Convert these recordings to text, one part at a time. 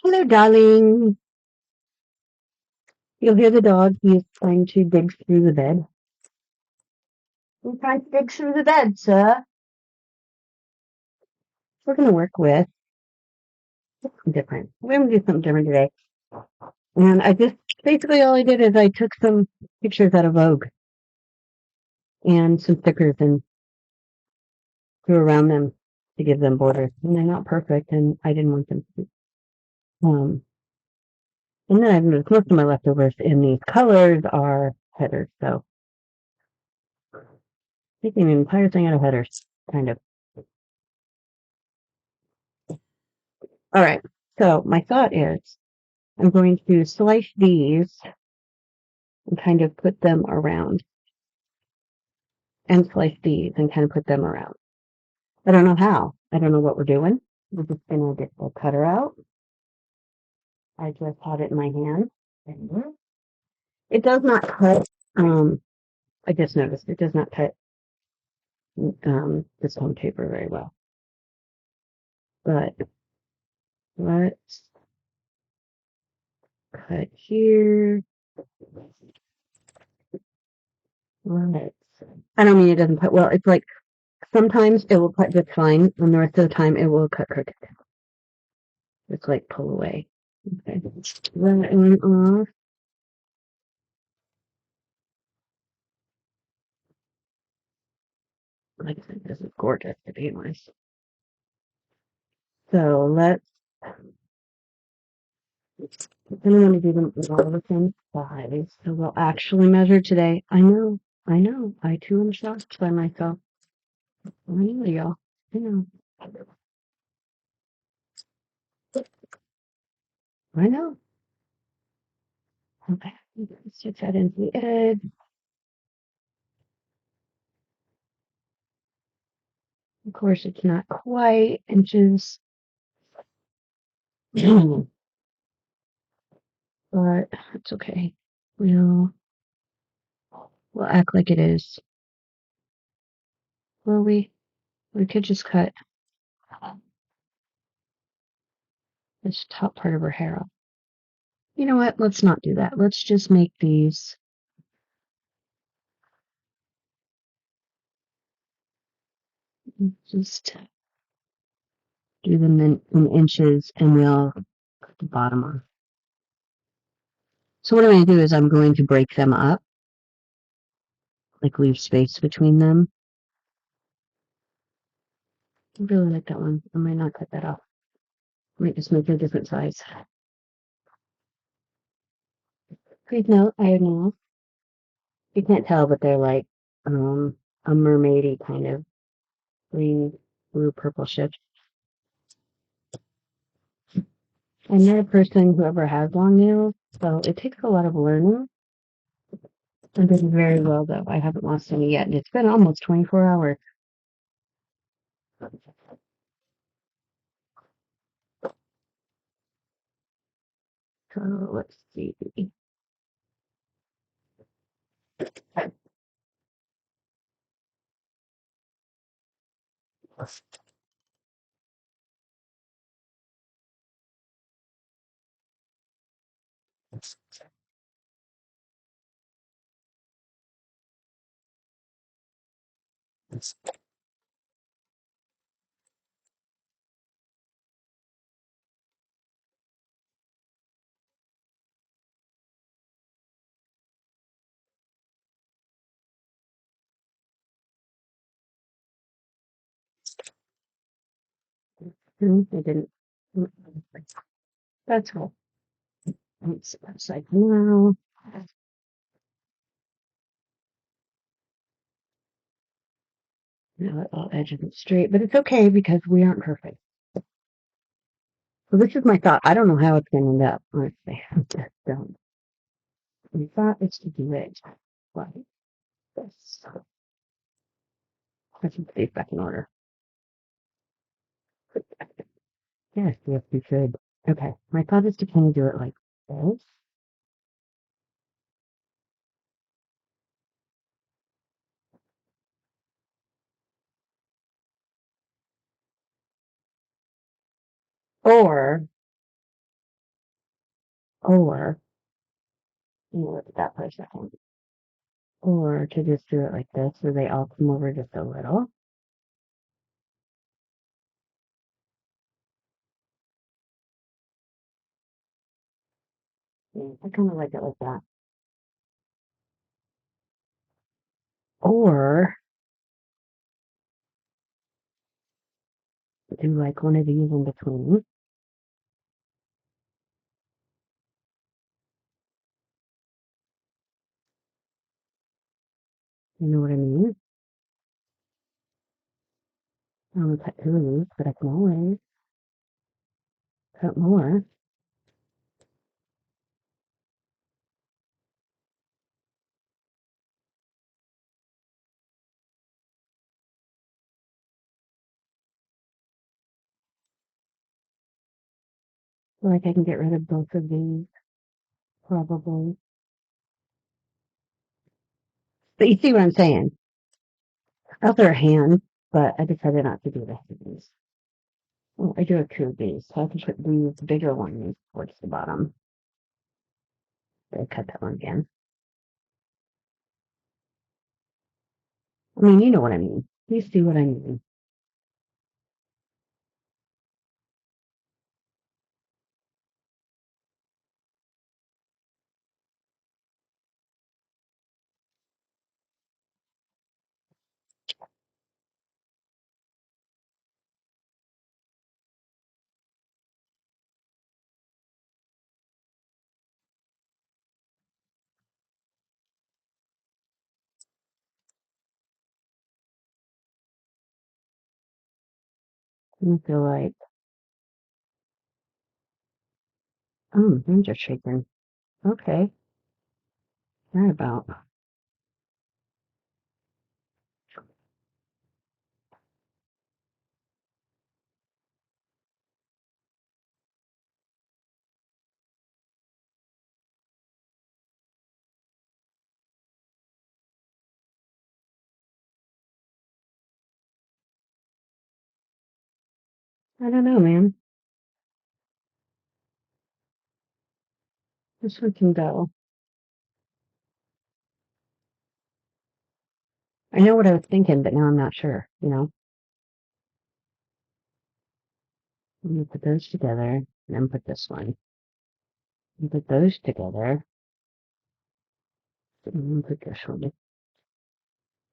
Hello, darling. You'll hear the dog. He's trying to dig through the bed. He's trying to dig through the bed, sir. We're going to work with something different. We're going to do something different today. And I just, basically all I did is I took some pictures out of Vogue and some stickers and drew around them to give them borders. And they're not perfect, and I didn't want them to be. And then I've noticed most of my leftovers in these colors are headers. So making an entire thing out of headers, kind of. All right. So my thought is I'm going to slice these and kind of put them around, and slice these and kind of put them around. I don't know how. I don't know what we're doing. We're just going to get the cutter out. I just had it in my hand. It does not cut. I just noticed it does not cut this home paper very well. But let's cut here. Let's. I don't mean it doesn't cut well. It's like sometimes it will cut just fine, and the rest of the time it will cut crooked. It's like pull away. Okay. That one off. Like I said, this is gorgeous to be honest. So let's. I'm going to do them all the same size. So we'll actually measure today. I know. I know. I too am shocked by myself. I know, y'all. I know. I know. Okay. Let's stick that into the edge. Of course, it's not quite inches, but it's okay. We'll we'll act like it is. Well, we could just cut this top part of her hair off. You know what? Let's not do that. Let's just make these. Just do them in inches, and we'll cut the bottom off. So what I'm going to do is I'm going to break them up, like leave space between them. I really like that one. I might not cut that off. I might just make it a different size. Please note, I know you can't tell, but they're like a mermaidy kind of green, blue, purple shift. I'm not a person who ever has long nails, so it takes a lot of learning. I'm doing very well though. I haven't lost any yet, and it's been almost 24 hours. So let's see. I didn't. That's all. It's upside now. Now it all edges it straight, but it's okay because we aren't perfect. So this is my thought. I don't know how it's going to end up. Honestly, I just don't. My thought is to do it like this. Let's put these back in order. Yes, yes, we should. Okay, my thought is to kind of do it like this. Or Or, look at that for a second. Or to just do it like this, so they all come over just a little. Yeah, I kind of like it like that. Or do like one of these in between. You know what I mean? I don't want to cut two of these, but I can always cut more. Like I can get rid of both of these, probably. But you see what I'm saying? Out there hand, but I decided not to do the hands. Well, I do have two of these, so I can put these bigger ones towards the bottom. I cut that one again. I mean, you know what I mean. You see what I mean. I feel like, hands are shaking. Okay, right about. I don't know, man. This one can go. I know what I was thinking, but now I'm not sure, you know? I'm gonna put those together, and then put this one. And put those together, and then put this one,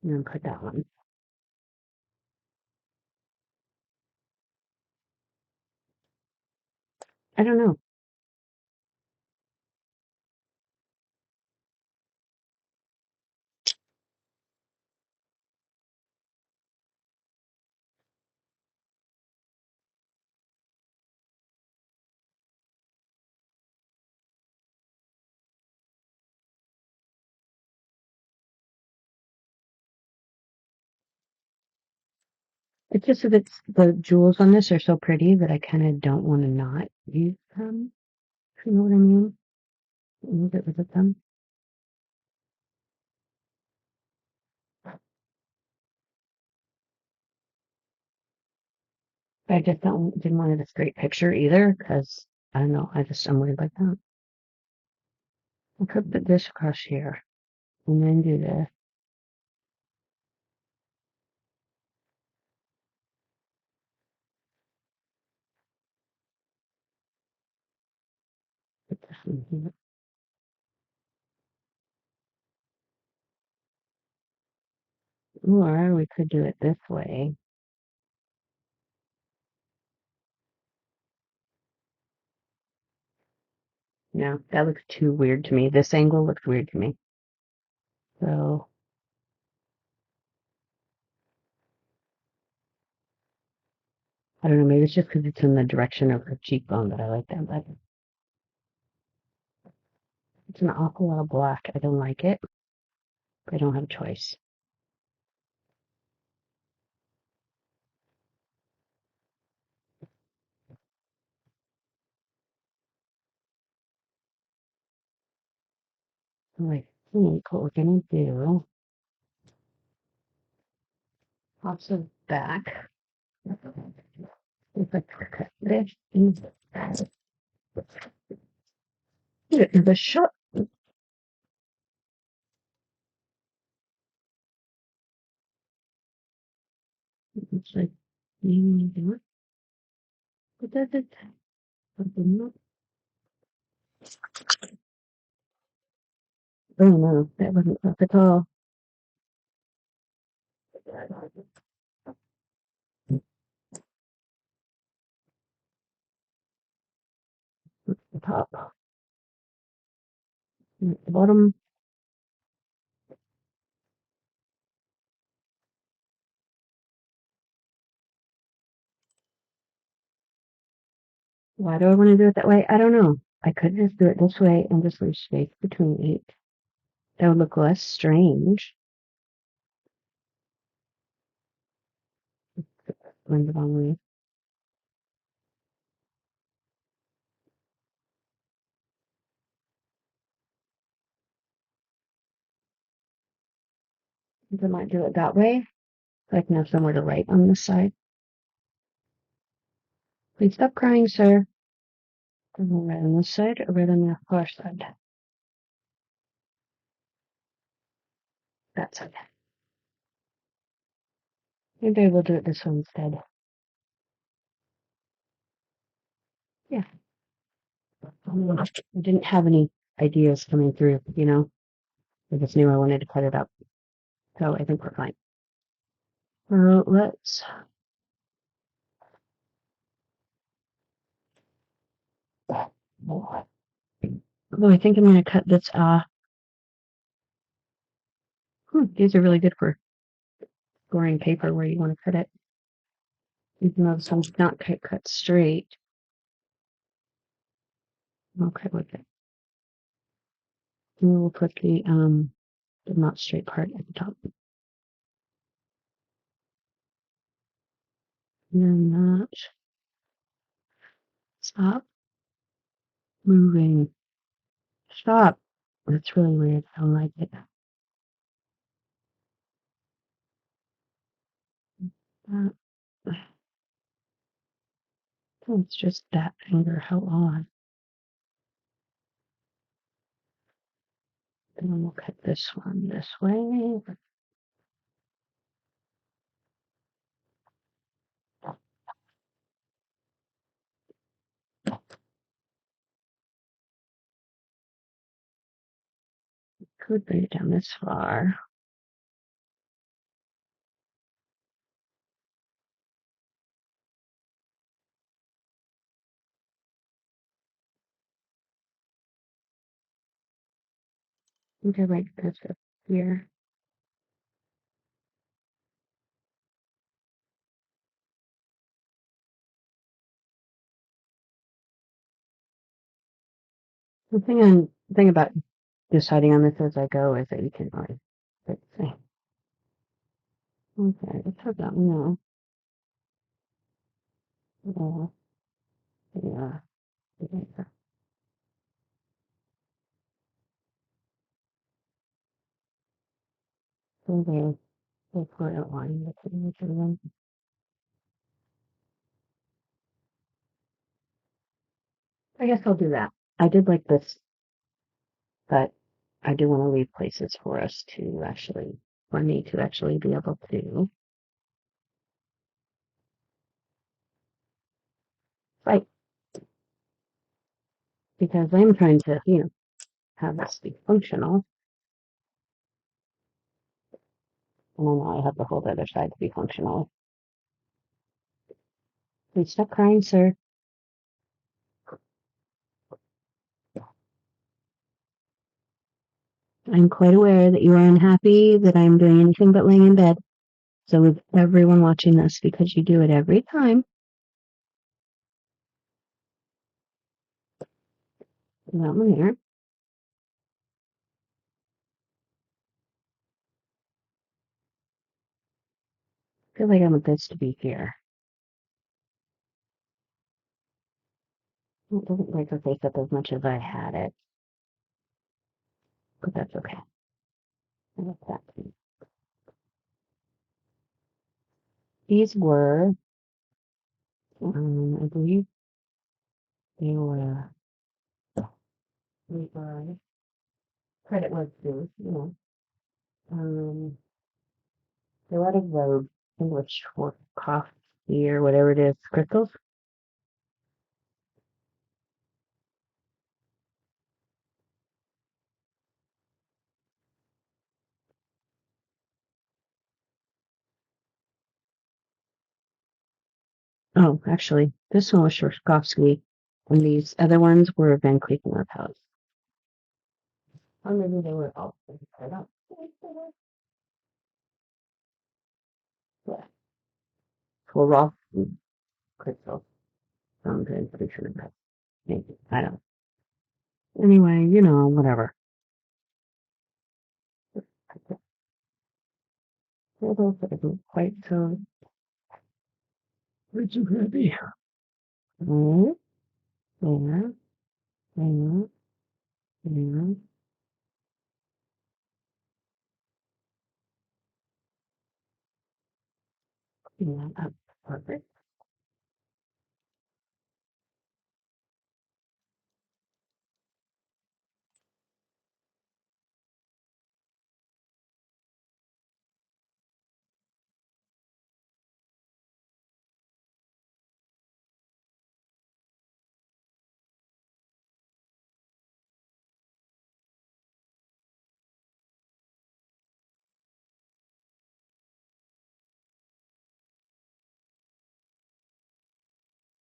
and then put that one. I don't know. It's just that the jewels on this are so pretty that I kind of don't want to not use them. If you know what I mean? A little bit with them. I just didn't want it a straight picture either, because I don't know. I'm weird like that. I could put this across here, and then do this. Put this one here. Or we could do it this way. No, that looks too weird to me. This angle looks weird to me. So I don't know. Maybe it's just because it's in the direction of her cheekbone that I like that better. It's an awful lot of black. I don't like it. But I don't have a choice. So I think what we're gonna do, also back, if I cut this, the short. It's like, what does it? Oh no, that wasn't tough at all. The top, the bottom. Why do I want to do it that way? I don't know. I could just do it this way and just leave space between each. That would look less strange. Blend it on way. I might do it that way, so I can have somewhere to write on this side. Please stop crying, sir. And we'll write on this side or write on the far side. That side. Maybe we'll do it this way instead. Yeah. I didn't have any ideas coming through, you know. I just knew I wanted to cut it up. So I think we're fine. Let's. Oh, I think I'm going to cut this off. These are really good for scoring paper where you want to cut it. Even though this one's not cut straight. Okay, with it. And we'll put the not straight part at the top. And then that. Stop moving. Stop. That's really weird. I don't like it. It's just that finger. How odd. Then we'll cut this one this way. Could bring it down this far. Okay, right, that's up here. The thing about deciding on this as I go is that you can always say, okay, let's have that one now. Yeah, yeah. So there's the foot outline between each of them. I guess I'll do that. I did like this, but I do want to leave places for us to actually, for me to actually be able to write, because I'm trying to, have this be functional. And then I have to hold the other side to be functional. Please stop crying, sir. I'm quite aware that you are unhappy that I'm doing anything but laying in bed. So with everyone watching this, because you do it every time. That one there. I feel like I want this to be here. It doesn't break her face up as much as I had it. But that's okay. I like that. These were, I believe they were credit was due, you know. Um, a lot of Vogue English or coffee or whatever it is, crystals. Oh, actually, this one was Swarovski, and these other ones were Van Cleef and Arpels. Or maybe they were all paired up. Yeah, Swarovski crystals from Van Cleef and Arpels. Maybe I don't. Anyway, you know, whatever. Although it isn't quite so rich and happy. Mm, yeah, yeah, yeah, yeah, that's perfect.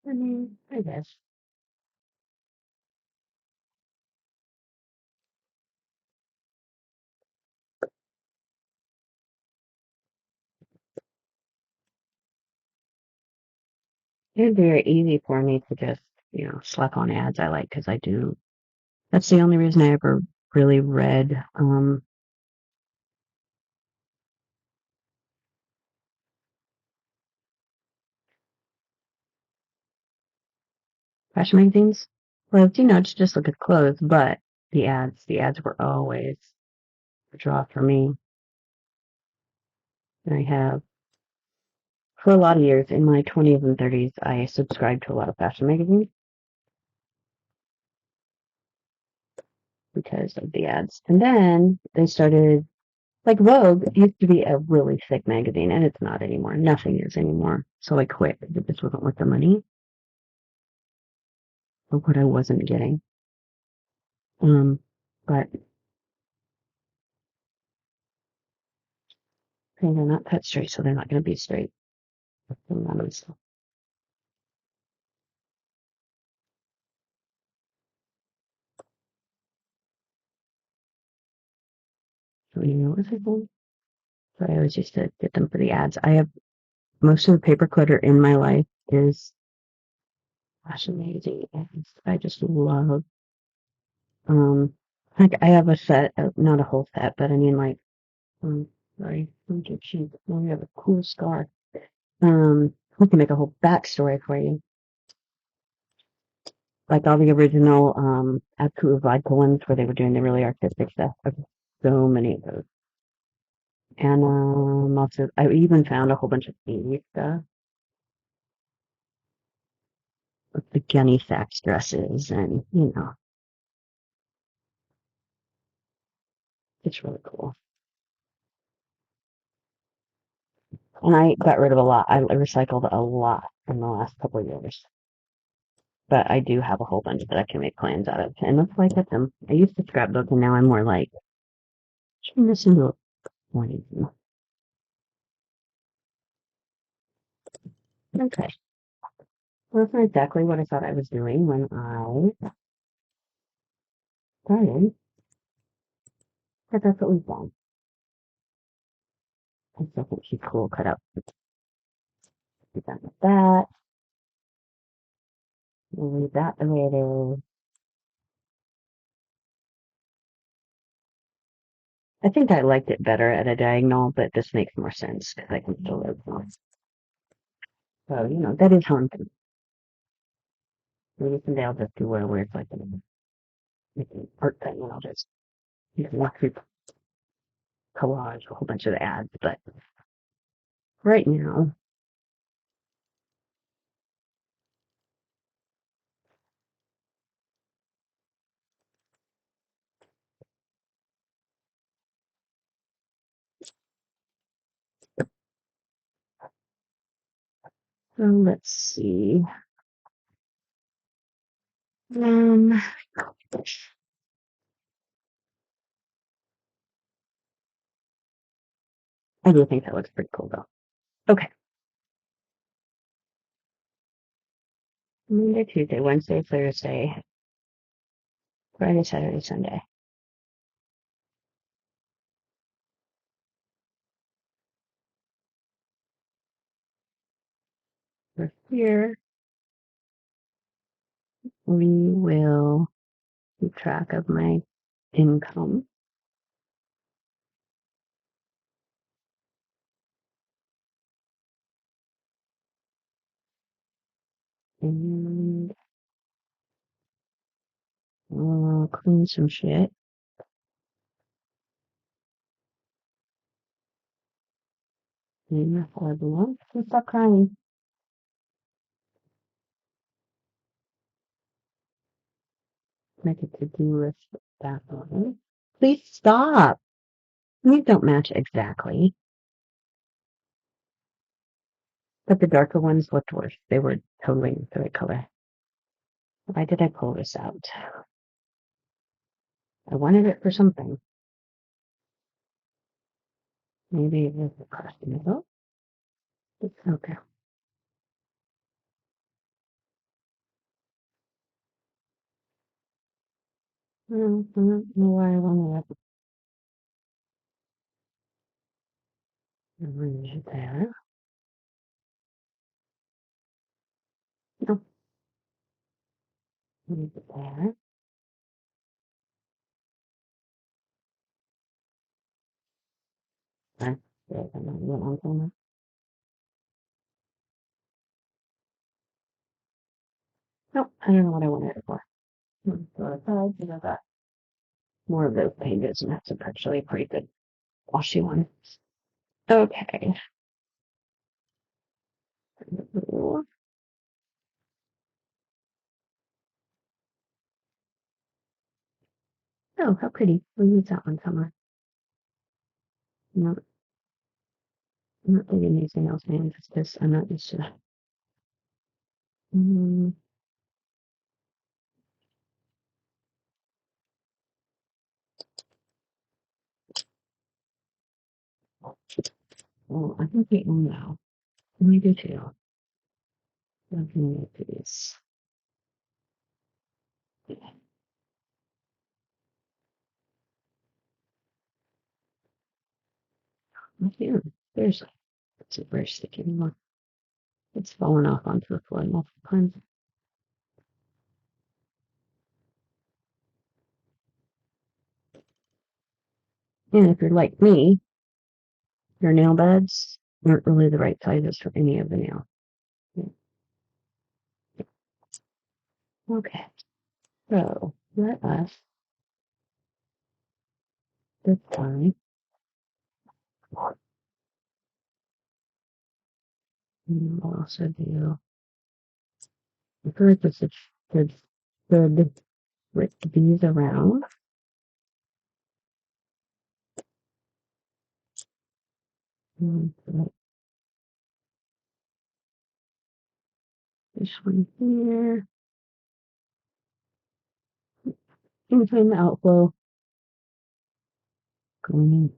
I mean, I guess. It'd be very easy for me to just, you know, slap on ads I like because I do. That's the only reason I ever really read fashion magazines. Well, you know, to just look at clothes, but the ads were always a draw for me. And I have, for a lot of years, in my 20s and 30s, I subscribed to a lot of fashion magazines because of the ads. And then they started, like Vogue used to be a really thick magazine, and it's not anymore. Nothing is anymore. So I quit. It just wasn't worth the money for what I wasn't getting. Um, but hey, they're not cut straight, so they're not going to be straight. So you know what I'm saying? So I always used to get them for the ads. I have most of the paper clutter in my life is fashion magazine ads. I just love, um, like I have a set, not a whole set, but I mean like, um, sorry, I'm too cheap. We have a cool scarf. We can make a whole backstory for you. Like all the original, Aku Vodka ones where they were doing the really artistic stuff. I've so many of those. And, also, I even found a whole bunch of 80s stuff, like the Gunny Sacks dresses, and, you know, it's really cool. And I got rid of a lot. I recycled a lot in the last couple of years. But I do have a whole bunch that I can make plans out of. And that's why I get them. I used to scrapbook, and now I'm more like, turn this into a point. Okay. Well, that's not exactly what I thought I was doing when I started, but that's what we've done. I still think she's cool cut up. Be done with that. We'll leave that the way it is. I think I liked it better at a diagonal, but this makes more sense because I can still live more. So, you know, that is haunting. Maybe someday I'll just do where it's like an art thing and I'll just you can walk through collage a whole bunch of ads. But right now, So let's see. Um, I do think that looks pretty cool though. Okay. Monday, Tuesday, Wednesday, Thursday, Friday, Saturday, Sunday. For here, we will keep track of my income. And we'll clean some shit. And everyone, stop crying. Make a to-do list that one. Please stop. These don't match exactly. But the darker ones looked worse. They were totally the right color. Why did I pull this out? I wanted it for something. Maybe it was across the middle. It's okay. I don't know why I wanted it. Arrange it there. No, leave it there. There's another one on there. No, I don't know what I wanted it for. So I got more of those pages, and that's actually a pretty good washy one. Okay. Ooh. Oh, how pretty. We'll use that one somewhere. No, I'm not doing anything else, man, just because I'm not used to that. Mm, oh, I think we own now. We do too. Let me make these. Right here. There's it's a very sticky anymore. It's fallen off onto the floor multiple times. And if you're like me, your nail beds aren't really the right sizes for any of the nails. Okay, so let us this time we'll also do the first is should rip these around. And put this one here. Anytime the outflow going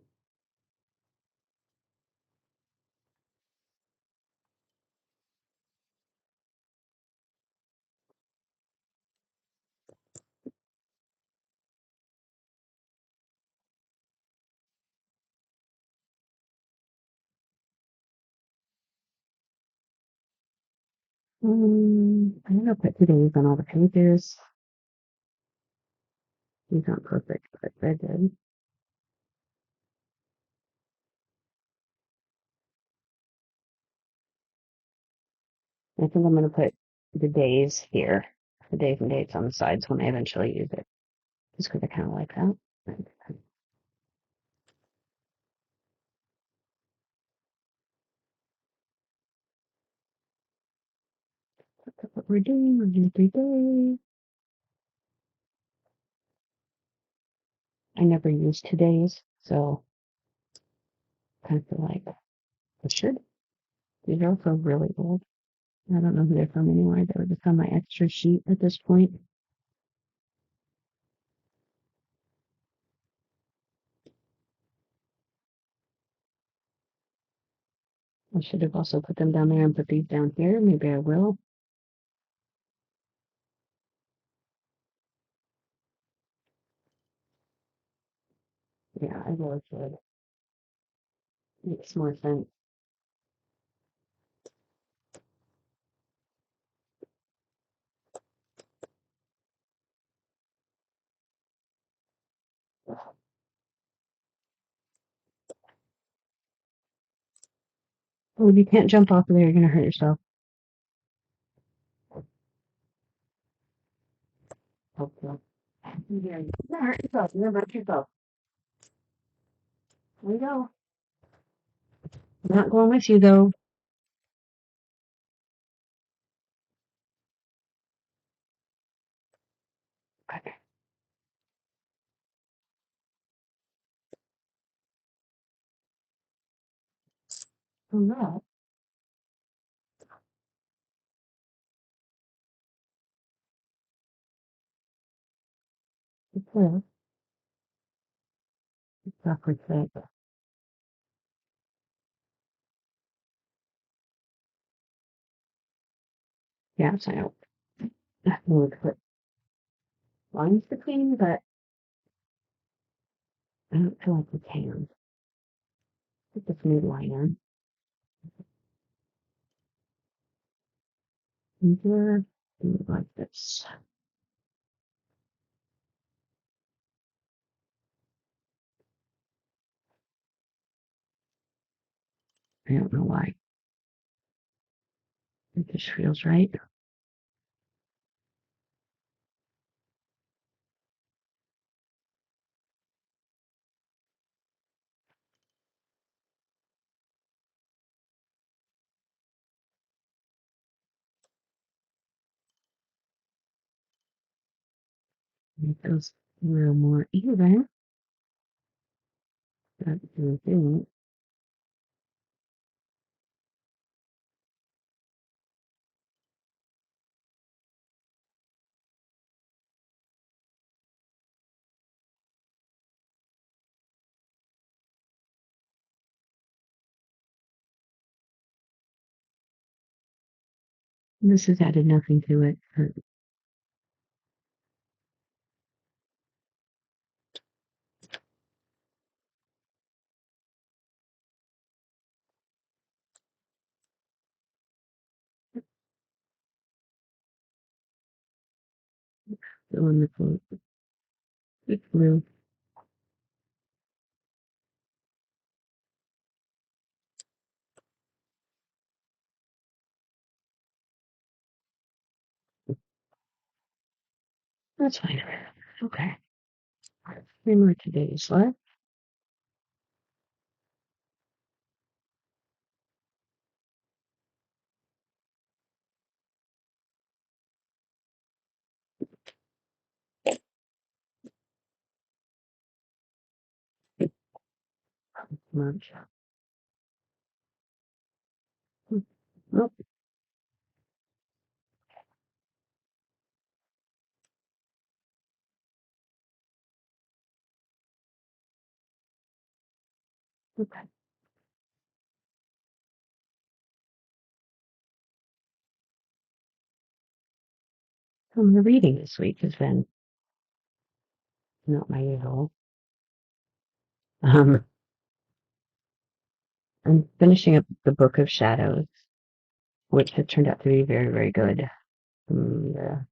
I'm gonna put today's on all the pages. These aren't perfect, but they're good. I think I'm gonna put the days here, the days and dates on the sides when I eventually use it, just because I kind of like that. That's what we're doing. We're doing 3 days. I never use 2 days, so kind of feel like I should. These are also really old. I don't know who they're from anymore. They were just on my extra sheet at this point. I should have also put them down there and put these down here. Maybe I will. Yeah, I really should. Makes more sense. Oh, you can't jump off of there. You're going to hurt yourself. Okay. Yeah, you're going to hurt yourself. You're going to hurt yourself. There you go. I'm not going with you, though. Okay. Oh, no. It's clear. It's awkward fit. Yeah, so I don't need to put lines between, but I don't feel like we can. Put this new line in. Easier. Do it like this. I don't know why. It just feels right. It feels a little more even. That's the thing. This has added nothing to it. The one it's blue. That's fine. Okay. 3 more today's left. Much. Nope. Okay. So the reading this week has been not my usual. Um, I'm finishing up the Book of Shadows, which has turned out to be very, very good. From the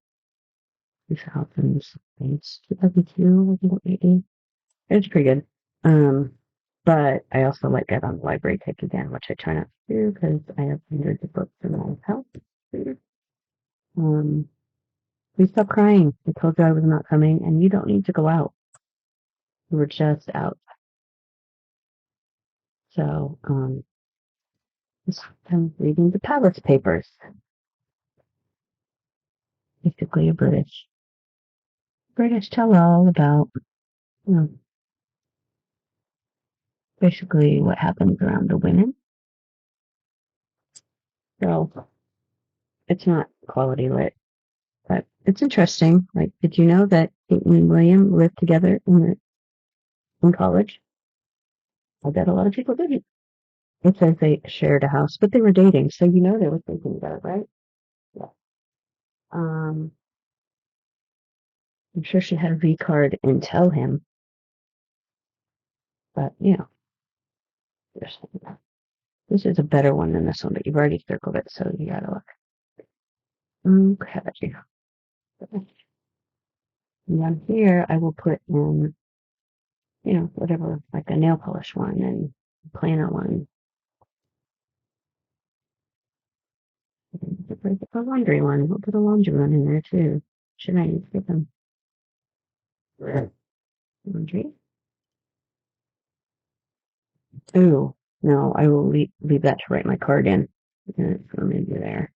2000s, 2002, I think maybe. It's pretty good. Um, but I also like get on the library kick again, which I try not to do because I have hundreds of books in my house. Um, please stop crying. I told you I was not coming, and you don't need to go out. You were just out. So, I'm reading the Palace Papers, basically a British tell-all about, you know, basically what happens around the women. So It's not quality lit, but it's interesting. Like, did you know that Peyton and William lived together in college? I bet a lot of people didn't. It says they shared a house, but they were dating, so you know they were thinking about it, right? Yeah. Um, I'm sure she had a V card and tell him, but you know, this is a better one than this one, but you've already circled it, so you gotta look. Okay. And down here, I will put in, whatever, like a nail polish one and planner one. A laundry one. We'll put a laundry one in there too. Should I need to get them? Laundry? Ooh, no, I will leave that to write my card in. And it's going to be there.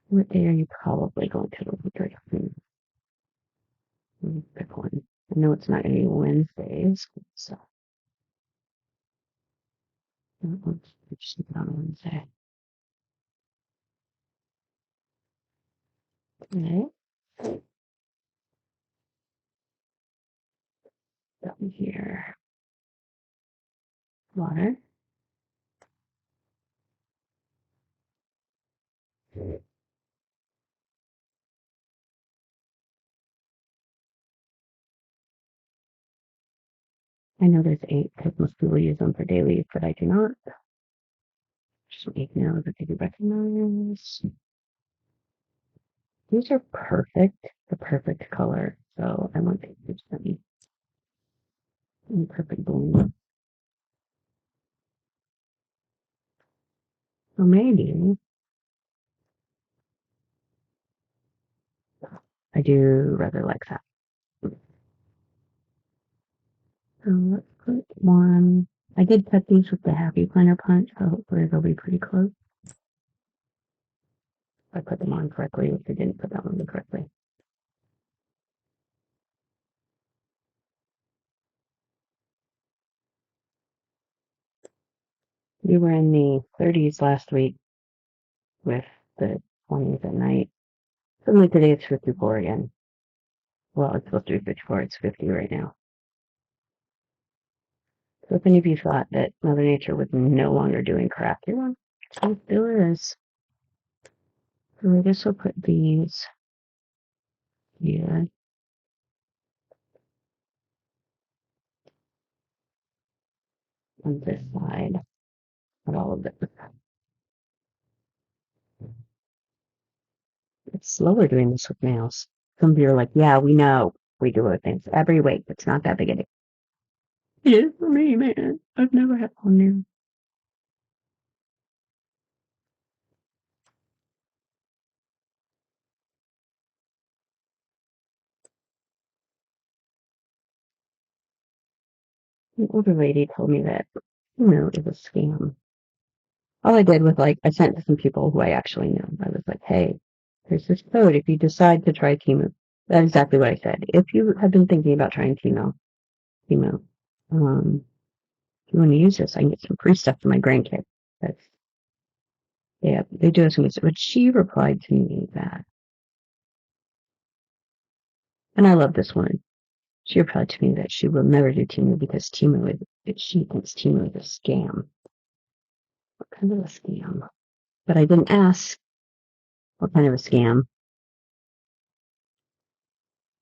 What day are you probably going to laundry? Pick one. I know it's not going to be Wednesdays, so let's just do it on Wednesday. Okay. Down here. Water. I know there's 8 because most people use them for daily, but I do not. Just make now that they do recognize. These are perfect, the perfect color. So I want to use them in perfect bling. So maybe I do rather like that. So let's put one. I did cut these with the Happy Planner punch, so hopefully they'll be pretty close. If I put them on correctly, if I didn't put that one on correctly. We were in the 30s last week with the 20s at night. Suddenly today it's 54 again. Well, it's supposed to be 54. It's 50 right now. So if any of you thought that Mother Nature was no longer doing crap, you're wrong. It still is. So I guess we'll put these here on this side of all of this. It's slower doing this with nails. Some of you are like, yeah, we know. We do it things every week. It's not that big a deal. It is for me, man. I've never had one nail. An older lady told me that, it was a scam. All I did was I sent to some people who I actually knew. I was like, hey, there's this code if you decide to try Timu. That's exactly what I said. If you have been thinking about trying Timu, if you want to use this, I can get some free stuff for my grandkid. That's, yeah, they do have some good stuff. But she replied to me that, and I love this one. She replied to me that she will never do Timu because she thinks Timu is a scam. What kind of a scam? But I didn't ask what kind of a scam.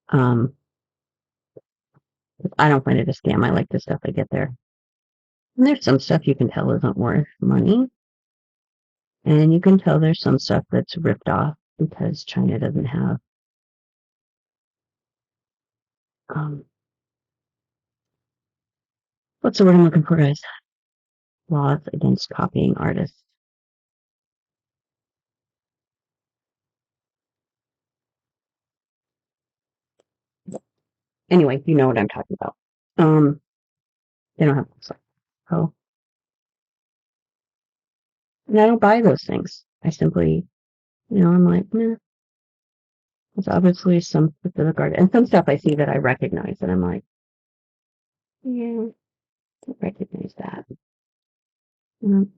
Um, I don't find it a scam. I like the stuff I get there. And there's some stuff you can tell isn't worth money. And you can tell there's some stuff that's ripped off because China doesn't have um, what's the word I'm looking for, guys? Laws against copying artists. Anyway, you know what I'm talking about. They don't have stuff. So, and I don't buy those things. I simply, I'm like, nah, it's obviously some specific art. And some stuff I see that I recognize, and I'm like, yeah, I recognize that.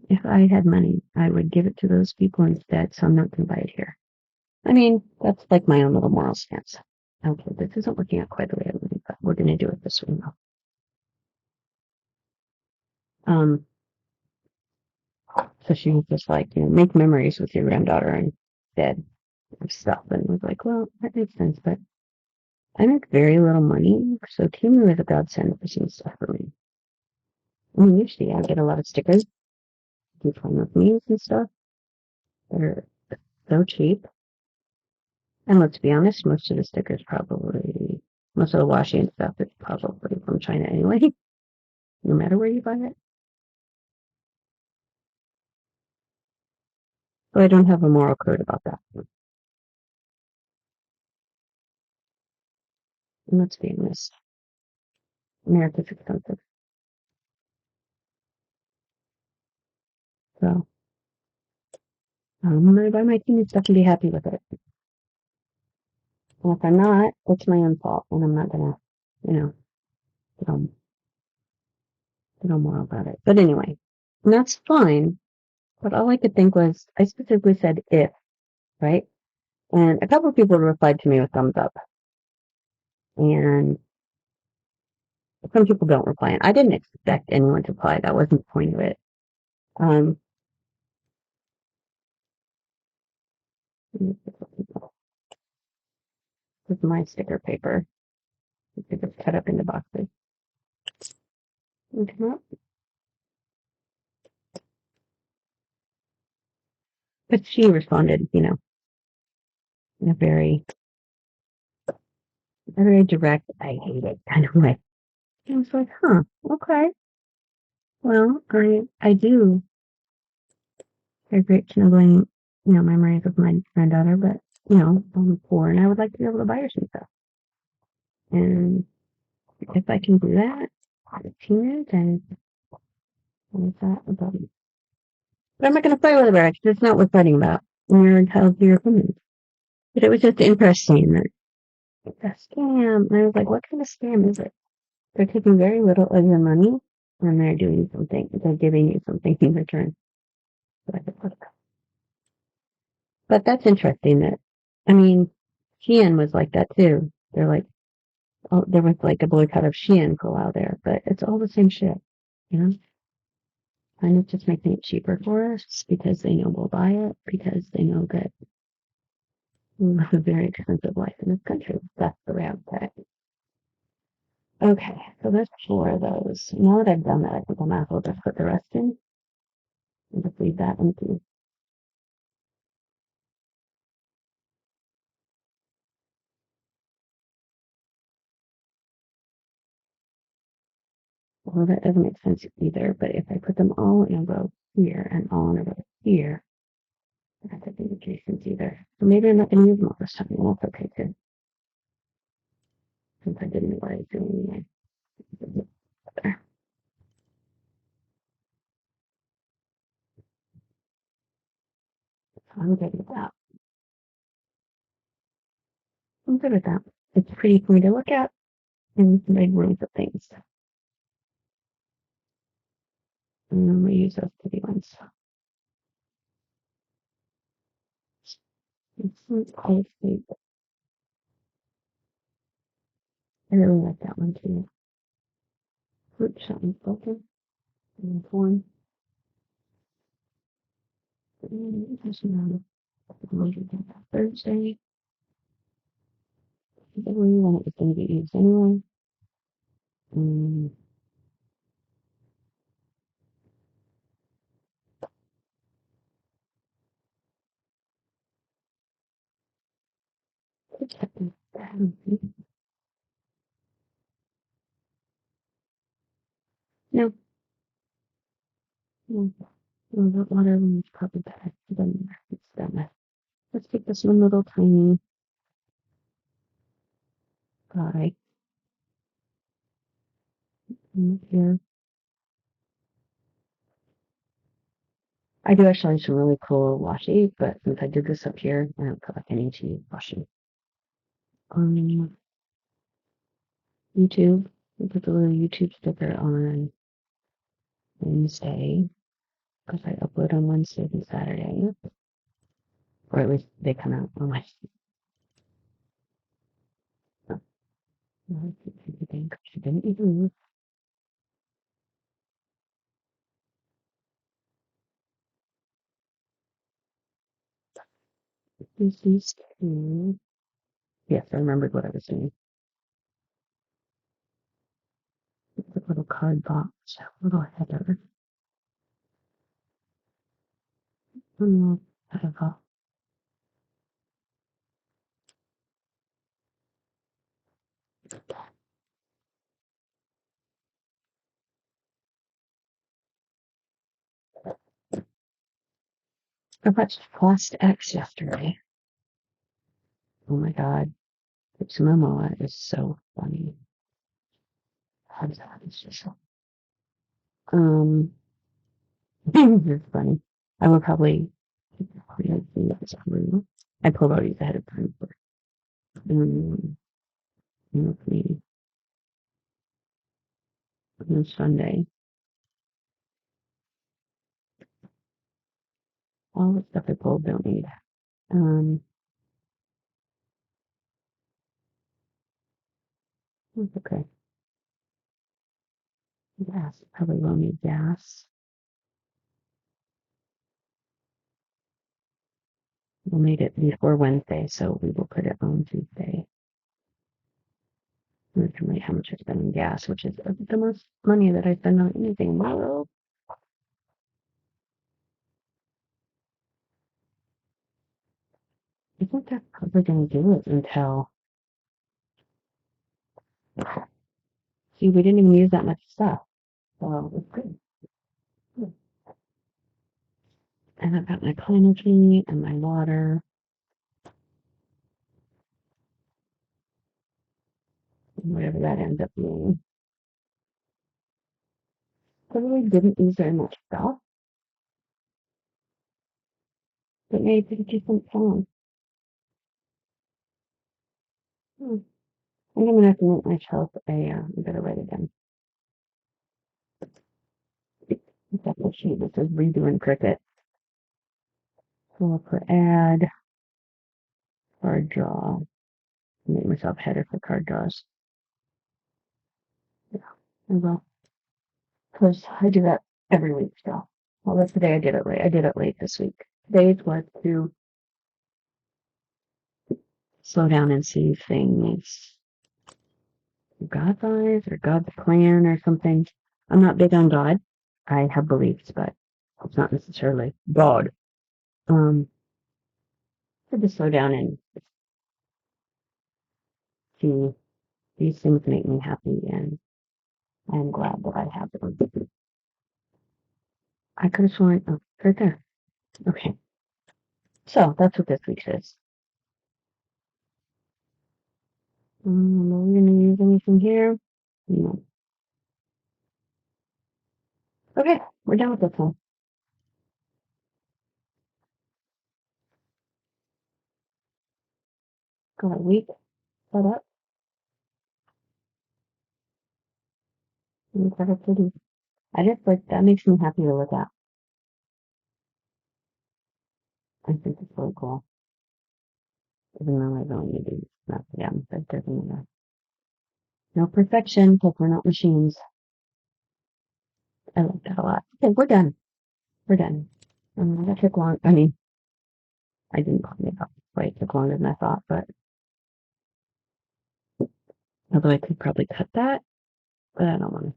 If I had money, I would give it to those people instead, so I'm not going to buy it here. I mean, that's like my own little moral stance. Okay, this isn't working out quite the way I wanted, but we're going to do it this way now. So she was just like, make memories with your granddaughter instead of stuff. And I was like, well, that makes sense, but I make very little money, so Timu is a godsend for some stuff for me. I mean, usually I get a lot of stickers, do fun with me and stuff that are so cheap. And let's be honest, most of the stickers probably, most of the washi and stuff is probably from China anyway, no matter where you buy it. So I don't have a moral code about that. And let's be honest, America's expensive. So I'm going to buy my team stuff and be happy with it. And if I'm not, it's my own fault, and I'm not going to, get all moral about it. But anyway, and that's fine. But all I could think was, I specifically said if, right? And a couple of people replied to me with thumbs up. And some people don't reply. And I didn't expect anyone to reply. That wasn't the point of it. Um, this is my sticker paper. It's just cut up into boxes. But she responded, in a very direct, I hate it kind of way. I was like, huh, okay. Well, I do have great snuggling, memories of my granddaughter, but, I'm poor and I would like to be able to buy her some stuff. And if I can do that as a teenager, then what is that about me? But I'm not going to fight with her because it's not worth fighting about. And you're entitled to your opinion. But it was just interesting that it's a scam. And I was like, what kind of scam is it? They're taking very little of your money and they're doing something. They're giving you something in return. So I said, but that's interesting that, I mean, Shein was like that too. They're like, oh, there was like a boycott of Shein for a while there, but it's all the same shit, you know? And it's just making it cheaper for us because they know we'll buy it, because they know that we live a very expensive life in this country. That's the way I would say it. Okay, so there's 4 of those. Now that I've done that, I think I might as well just put the rest in and just leave that empty. Well, that doesn't make sense either, but if I put them all in a row here and all in a row here, that doesn't make any sense either. So maybe I'm not going to use them all this time, and that's okay too, since I didn't know what I was doing anyway. There. So I'm good with that. I'm good with that. It's pretty for me to look at and make rooms of things. And then we use those pretty ones. It's called sleep. I really like that one too. Fruit something spoken. And corn. And just another Thursday. I really want it was going to get used anyway. Um, no, no, no, that water one is probably better than it's done. Let's take this one little tiny guy here. I do actually have some really cool washi, but since I did this up here, I don't feel like I need to use washi. YouTube. We put the little YouTube sticker on Wednesday. because I upload on Wednesdays and Saturdays, or at least they come out on Wednesday. No, she didn't even move. These two. Yes, I remembered what I was doing. The little card box, little header. Header. I watched Fast X yesterday. Oh my god. It's Momoa is so funny. It's just so it's funny. I would probably I pulled out these ahead of time for me on Sunday. All the stuff I pulled don't need. It's okay. Gas, probably will need gas. We'll need it before Wednesday, so we will put it on Tuesday. Estimate how much I spend on gas, which is the most money that I spend on anything in the world. I think they're probably going to do it until. See, we didn't even use that much stuff, so it's good. And I've got my energy and my water. Whatever that ends up being. I really didn't use very much stuff. But made a decent sound. I'm going to have to make myself a better way again. That's what sheet that says redoing cricket. So I'll put add card draw. Make myself header for card draws. Yeah, I will. Because I do that every week, so. Well, that's the day I did it late. I did it late this week. Today's was to slow down and see things God's eyes or God's plan or something. I'm not big on God. I have beliefs, but it's not necessarily God. So just slow down and see these things make me happy, and I'm glad that I have them. I could have sworn, oh, right there. Okay. So that's what this week's is. Are we going to use anything here? No. Okay, we're done with this one. Got a week set up. And got a pretty. I just like that makes me happy to look at. I think it's really cool. Even though I don't need to not them, but doesn't matter. No perfection because we're not machines. I like that a lot. Okay, we're done. We're done. That took long. I mean, I didn't call it up. Right, it took longer than I thought, but although I could probably cut that, but I don't want to.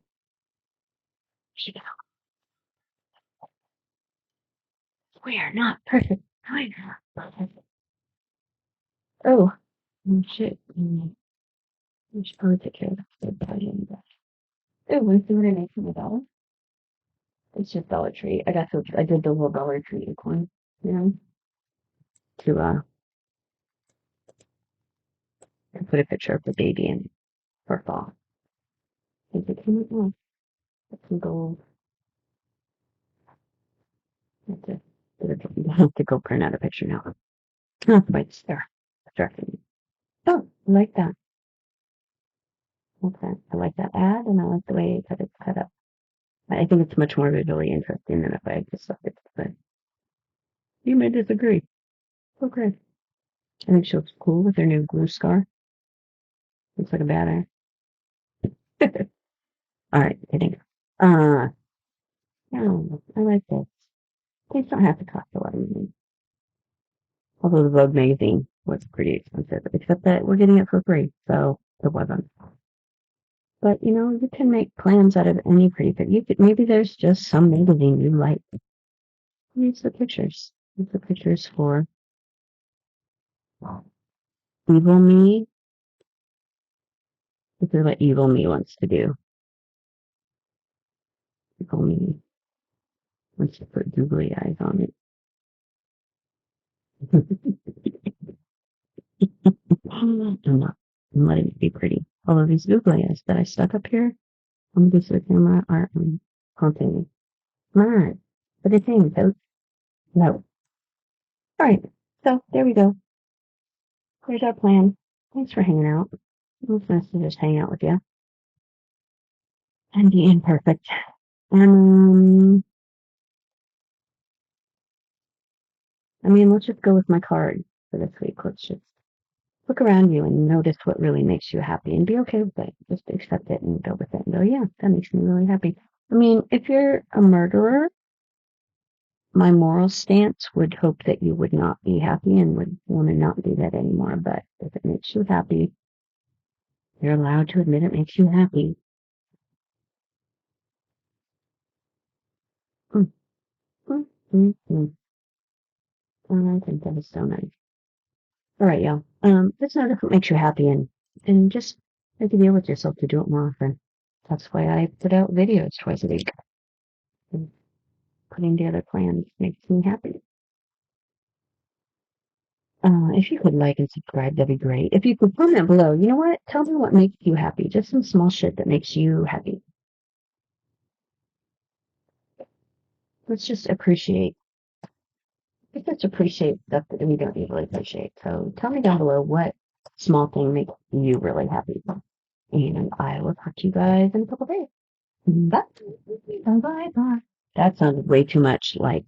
We are not perfect. I not perfect. Oh, shit. I should probably take care of that. Oh, want to see what I made from the dollar? It's just Dollar Tree. I did the little Dollar Tree coin, to put a picture of the baby in for fall. I think it came out well. Some gold. I have to go print out a picture now. Oh, it's there. Distracting me. Oh, I like that. Okay. I like that ad and I like the way it's cut up. I think it's much more visually interesting than if I just left it. But you may disagree. Okay. I think she looks cool with her new glue scar. Looks like a badass. All right, kidding. Uh, no, I like this. Things don't have to cost a lot of money. Although the Vogue magazine was pretty expensive, except that we're getting it for free, so it wasn't. But you know, you can make plans out of any pretty picture. You could maybe there's just some magazine you like. Use the pictures. Use the pictures for evil me. This is what evil me wants to do. Evil me wants to put googly eyes on it. I'm not. I'm letting it be pretty. All of these googly eyes that I stuck up here on this camera are haunting me. Come on. What a thing, so no. All right. So there we go. There's our plan. Thanks for hanging out. It was nice to just hang out with you and be imperfect. And I mean, let's just go with my card for this week. Let's just look around you and notice what really makes you happy and be okay with it. Just accept it and go with it and go, yeah, that makes me really happy. I mean, if you're a murderer, my moral stance would hope that you would not be happy and would want to not do that anymore. But if it makes you happy, you're allowed to admit it makes you happy. Mm, mm, mm, mm. I think that is so nice. All right, y'all. Just know if it makes you happy and just make a deal with yourself to do it more often. That's why I put out videos twice a week. And putting together plans makes me happy. If you could like and subscribe, that'd be great. If you could comment below, you know what? Tell me what makes you happy. Just some small shit that makes you happy. Let's just appreciate. Let's just appreciate stuff that we don't usually appreciate. So tell me down below what small thing makes you really happy. And I will talk to you guys in a couple days. Bye. Bye. Bye. Bye. That sounded way too much like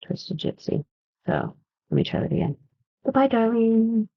Twisted Gypsy. So let me try that again. Goodbye, darling.